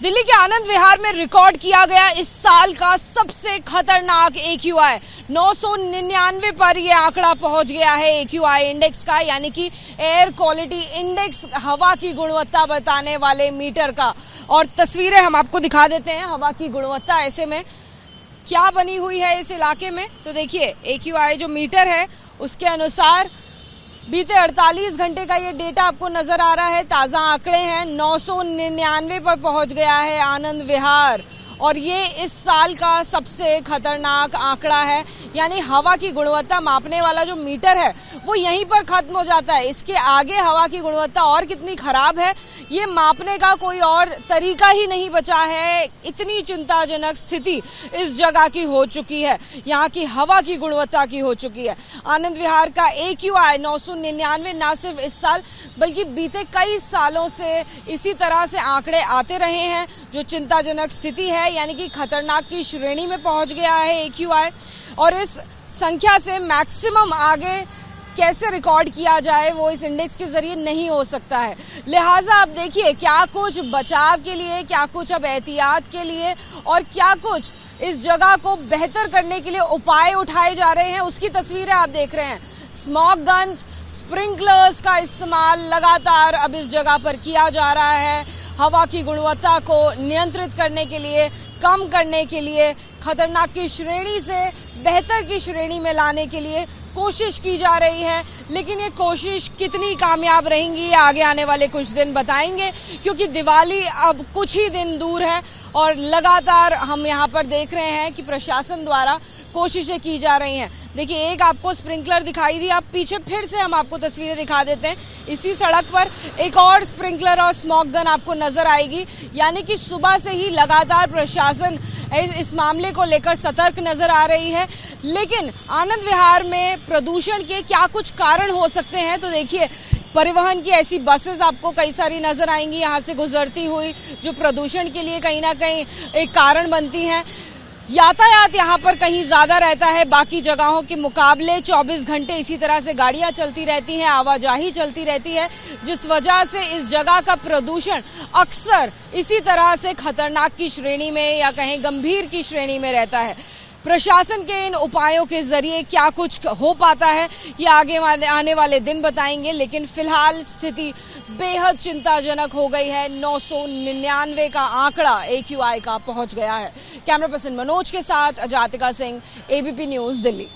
दिल्ली के आनंद विहार में रिकॉर्ड किया गया इस साल का सबसे खतरनाक AQI 999 पर यह आंकड़ा पहुंच गया है AQI इंडेक्स का, यानी कि एयर क्वालिटी इंडेक्स, हवा की गुणवत्ता बताने वाले मीटर का। और तस्वीरें हम आपको दिखा देते हैं हवा की गुणवत्ता ऐसे में क्या बनी हुई है इस इलाके में। तो देखिए AQI जो मीटर है उसके अनुसार बीते 48 घंटे का ये डेटा आपको नजर आ रहा है। ताज़ा आंकड़े हैं, 999 पर पहुंच गया है आनंद विहार और ये इस साल का सबसे खतरनाक आंकड़ा है। यानी हवा की गुणवत्ता मापने वाला जो मीटर है वो यहीं पर खत्म हो जाता है। इसके आगे हवा की गुणवत्ता और कितनी खराब है ये मापने का कोई और तरीका ही नहीं बचा है। इतनी चिंताजनक स्थिति इस जगह की हो चुकी है, यहाँ की हवा की गुणवत्ता की हो चुकी है। आनंद विहार का AQI 999 ना सिर्फ इस साल बल्कि बीते कई सालों से इसी तरह से आंकड़े आते रहे हैं। जो चिंताजनक स्थिति है यानी कि खतरनाक की श्रेणी में पहुंच गया है AQI, और इस संख्या से मैक्सिमम आगे कैसे रिकॉर्ड किया जाए वो इस इंडेक्स के जरिए नहीं हो सकता है। लिहाजा अब देखिए क्या कुछ बचाव के लिए, क्या कुछ अब एहतियात के लिए और क्या कुछ इस जगह को बेहतर करने के लिए उपाय उठाए जा रहे हैं, उसकी तस्वीरें आप देख रहे हैं। स्मॉग गन्स, स्प्रिंकलर्स का इस्तेमाल लगातार अब इस जगह पर किया जा रहा है। हवा की गुणवत्ता को नियंत्रित करने के लिए, कम करने के लिए, खतरनाक की श्रेणी से बेहतर की श्रेणी में लाने के लिए कोशिश की जा रही है। लेकिन ये कोशिश कितनी कामयाब रहेंगी ये आगे आने वाले कुछ दिन बताएंगे, क्योंकि दिवाली अब कुछ ही दिन दूर है और लगातार हम यहाँ पर देख रहे हैं कि प्रशासन द्वारा कोशिशें की जा रही हैं। देखिए एक आपको स्प्रिंकलर दिखाई दी, आप पीछे फिर से हम आपको तस्वीरें दिखा देते हैं। इसी सड़क पर एक और स्प्रिंकलर और स्मॉग गन आपको नजर आएगी। यानी कि सुबह से ही लगातार प्रशासन इस मामले को लेकर सतर्क नजर आ रही है। लेकिन आनंद विहार में प्रदूषण के क्या कुछ कारण हो सकते हैं, तो देखिए परिवहन की ऐसी बसेस आपको कई सारी नजर आएंगी यहाँ से गुजरती हुई, जो प्रदूषण के लिए कहीं ना कहीं एक कारण बनती हैं। यातायात यहाँ पर कहीं ज्यादा रहता है, बाकी जगहों के मुकाबले 24 घंटे इसी तरह से गाड़ियां चलती रहती हैं, आवाजाही चलती रहती है, जिस वजह से इस जगह का प्रदूषण अक्सर इसी तरह से खतरनाक की श्रेणी में या कहीं गंभीर की श्रेणी में रहता है। प्रशासन के इन उपायों के जरिए क्या कुछ हो पाता है ये आगे आने वाले दिन बताएंगे। लेकिन फिलहाल स्थिति बेहद चिंताजनक हो गई है। 999 का आंकड़ा AQI का पहुंच गया है। कैमरा पर्सन मनोज के साथ अजातिका सिंह, ABP न्यूज, दिल्ली।